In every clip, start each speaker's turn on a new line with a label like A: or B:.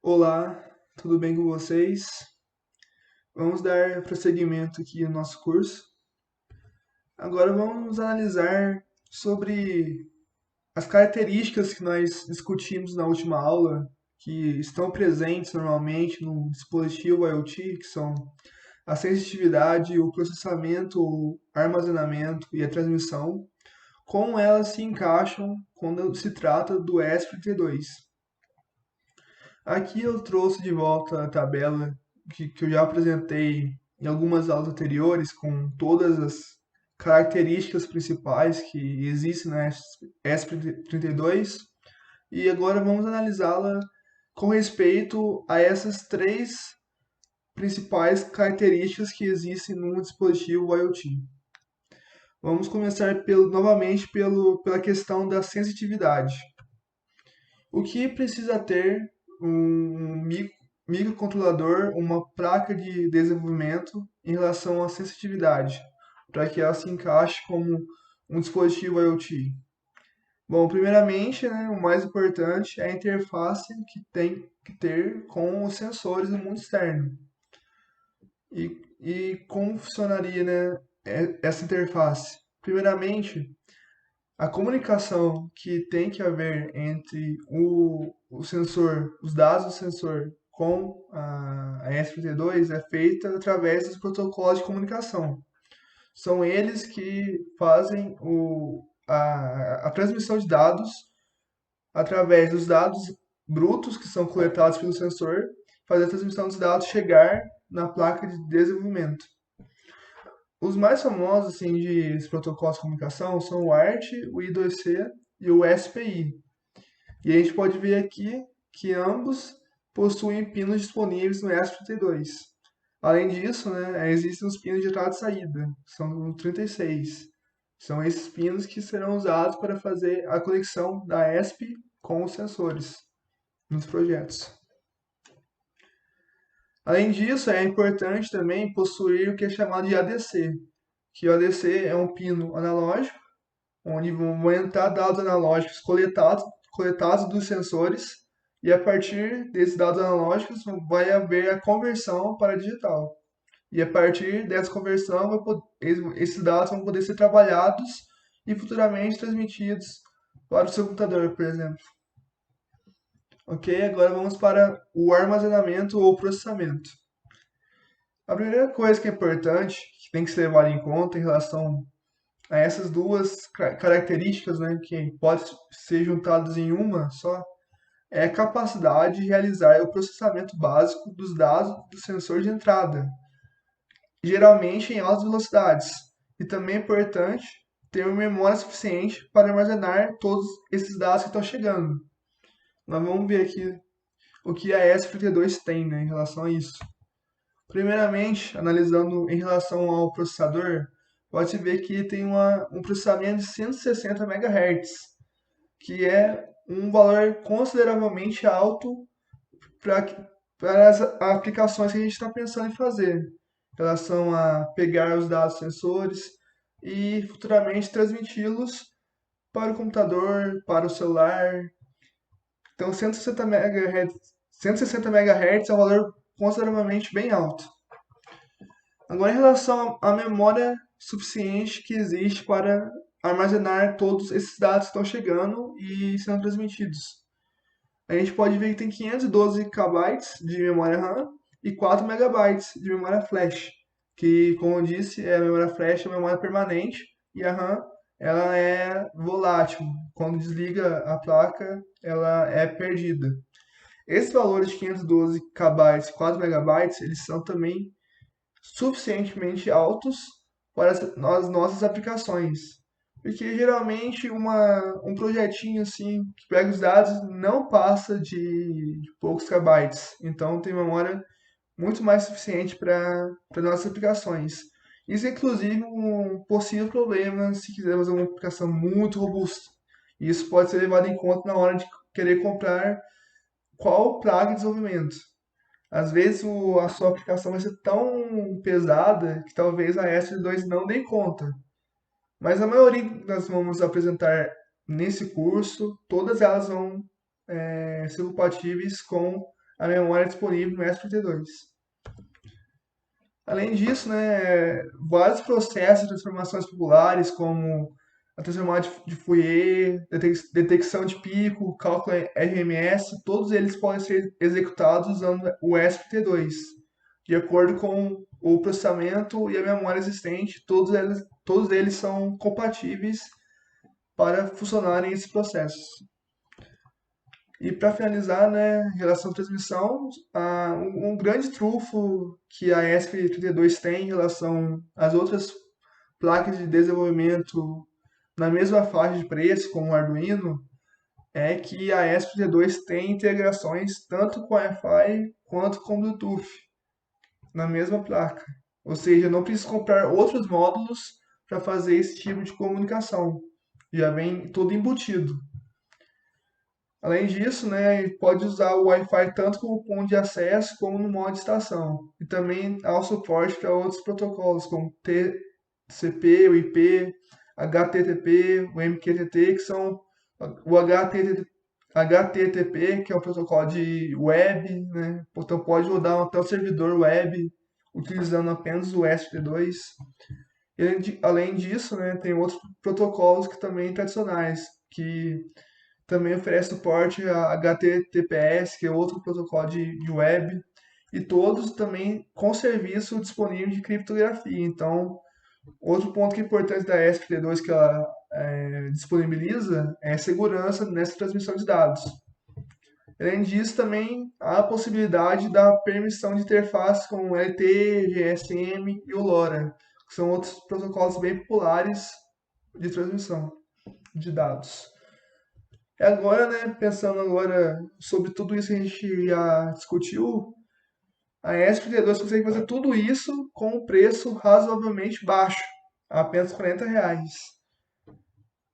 A: Olá, tudo bem com vocês? Vamos dar prosseguimento aqui no nosso curso. Agora vamos analisar sobre as características que nós discutimos na última aula, que estão presentes normalmente no dispositivo IoT, que são a sensitividade, o processamento, o armazenamento e a transmissão, como elas se encaixam quando se trata do ESP32. Aqui eu trouxe de volta a tabela que eu já apresentei em algumas aulas anteriores, com todas as características principais que existem na ESP32, e agora vamos analisá-la com respeito a essas três principais características que existem num dispositivo IoT. Vamos começar novamente pela questão da sensitividade. O que precisa ter um microcontrolador, uma placa de desenvolvimento em relação à sensitividade, para que ela se encaixe como um dispositivo IoT? Bom, primeiramente, né, o mais importante é a interface que tem que ter com os sensores do mundo externo. E como funcionaria, né, essa interface? Primeiramente, a comunicação que tem que haver entre o sensor, os dados do sensor com a ESP32 é feita através dos protocolos de comunicação. São eles que fazem a transmissão de dados através dos dados brutos que são coletados pelo sensor, fazer a transmissão dos dados chegar na placa de desenvolvimento. Os mais famosos assim, de protocolos de comunicação são o ART, o I2C e o SPI. E a gente pode ver aqui que ambos possuem pinos disponíveis no ESP32. Além disso, né, existem os pinos de entrada e saída, são 36. São esses pinos que serão usados para fazer a conexão da ESP com os sensores nos projetos. Além disso, é importante também possuir o que é chamado de ADC, que o ADC é um pino analógico, onde vão entrar dados analógicos coletados dos sensores, e a partir desses dados analógicos vai haver a conversão para digital. E a partir dessa conversão, esses dados vão poder ser trabalhados e futuramente transmitidos para o seu computador, por exemplo. Ok, agora vamos para o armazenamento ou processamento. A primeira coisa que é importante, que tem que ser levada em conta em relação a essas duas características, né, que pode ser juntadas em uma só, é a capacidade de realizar o processamento básico dos dados do sensor de entrada, geralmente em altas velocidades. E também é importante ter uma memória suficiente para armazenar todos esses dados que estão chegando. Nós vamos ver aqui o que a ESP32 tem, né, em relação a isso. Primeiramente, analisando em relação ao processador, pode-se ver que tem um processamento de 160 MHz, que é um valor consideravelmente alto para as aplicações que a gente está pensando em fazer, em relação a pegar os dados sensores e futuramente transmiti-los para o computador, para o celular. Então, 160 MHz é um valor consideravelmente bem alto. Agora, em relação à memória suficiente que existe para armazenar todos esses dados que estão chegando e sendo transmitidos. A gente pode ver que tem 512 KB de memória RAM e 4 megabytes de memória flash, que, como eu disse, a memória flash é uma memória permanente e a RAM ela é volátil. Quando desliga a placa, ela é perdida. Esses valores de 512 KB e 4 megabytes, eles são também suficientemente altos para as nossas aplicações. Porque geralmente um projetinho assim que pega os dados não passa de poucos kbytes. Então tem memória muito mais suficiente para nossas aplicações. Isso é inclusive um possível problema se quisermos uma aplicação muito robusta. Isso pode ser levado em conta na hora de querer comprar qual placa de desenvolvimento. Às vezes a sua aplicação vai ser tão pesada que talvez a S2 não dê conta. Mas a maioria que nós vamos apresentar nesse curso, todas elas vão ser compatíveis com a memória disponível no ESP32. Além disso, né, vários processos de transformações populares, como a transformada de Fourier, detecção de pico, cálculo RMS, todos eles podem ser executados usando o ESP32, de acordo com o processamento e a memória existente, todos eles são compatíveis para funcionarem esses processos. E para finalizar, né, em relação à transmissão, um grande trunfo que a ESP32 tem em relação às outras placas de desenvolvimento na mesma faixa de preço, como o Arduino, é que a ESP32 tem integrações tanto com Wi-Fi quanto com Bluetooth na mesma placa. Ou seja, não precisa comprar outros módulos para fazer esse tipo de comunicação. Já vem todo embutido. Além disso, né, pode usar o Wi-Fi tanto como ponto de acesso como no modo de estação. E também há o suporte para outros protocolos, como TCP, o IP, HTTP, o MQTT, que são o HTTP, que é um protocolo de web, né? Então pode rodar até o servidor web utilizando apenas o ESP32. Além disso, né, tem outros protocolos que também tradicionais, que também oferece suporte a HTTPS, que é outro protocolo de web, e todos também com serviço disponível de criptografia. Então, outro ponto que é importante da ESP32 que ela disponibiliza é a segurança nessa transmissão de dados. Além disso, também há a possibilidade da permissão de interfaces como LT, GSM e o LoRa, que são outros protocolos bem populares de transmissão de dados. E agora, né, pensando agora sobre tudo isso que a gente já discutiu, a ESP32 consegue fazer tudo isso com um preço razoavelmente baixo, apenas R$ 40.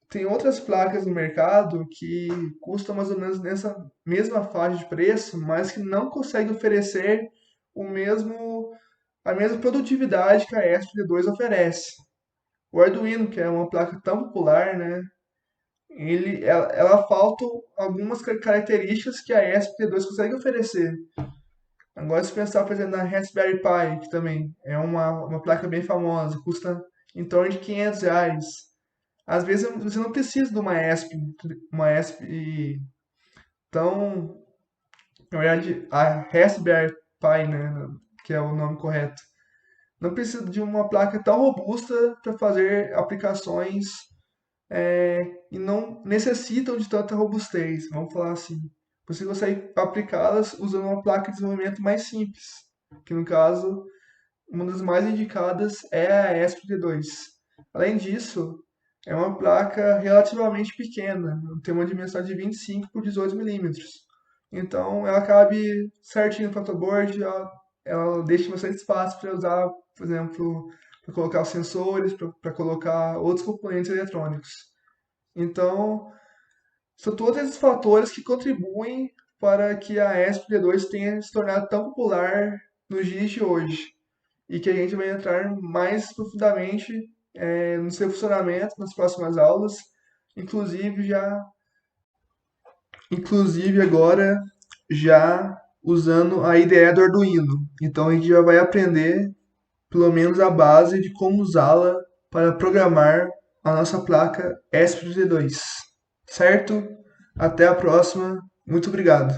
A: Tem outras placas no mercado que custam mais ou menos nessa mesma faixa de preço, mas que não conseguem oferecer a mesma produtividade que a ESP32 oferece. O Arduino, que é uma placa tão popular, né, ela falta algumas características que a ESP32 consegue oferecer. Agora, se pensar, por exemplo, na Raspberry Pi, que também é uma placa bem famosa, custa em torno de R$ 500. Às vezes você não precisa de uma ESP tão, na verdade, a Raspberry Pi, né, que é o nome correto, não precisa de uma placa tão robusta para fazer aplicações e não necessitam de tanta robustez, vamos falar assim. Você consegue aplicá-las usando uma placa de desenvolvimento mais simples, que no caso, uma das mais indicadas é a ESP32. Além disso, é uma placa relativamente pequena, tem uma dimensão de 25 por 18 milímetros. Então, ela cabe certinho no protoboard, ela deixa bastante espaço para usar, por exemplo, para colocar os sensores, para colocar outros componentes eletrônicos. Então, são todos esses fatores que contribuem para que a ESP32 tenha se tornado tão popular nos dias de hoje e que a gente vai entrar mais profundamente no seu funcionamento nas próximas aulas, inclusive inclusive agora já usando a IDE do Arduino. Então a gente já vai aprender pelo menos a base de como usá-la para programar a nossa placa ESP32. Certo? Até a próxima. Muito obrigado.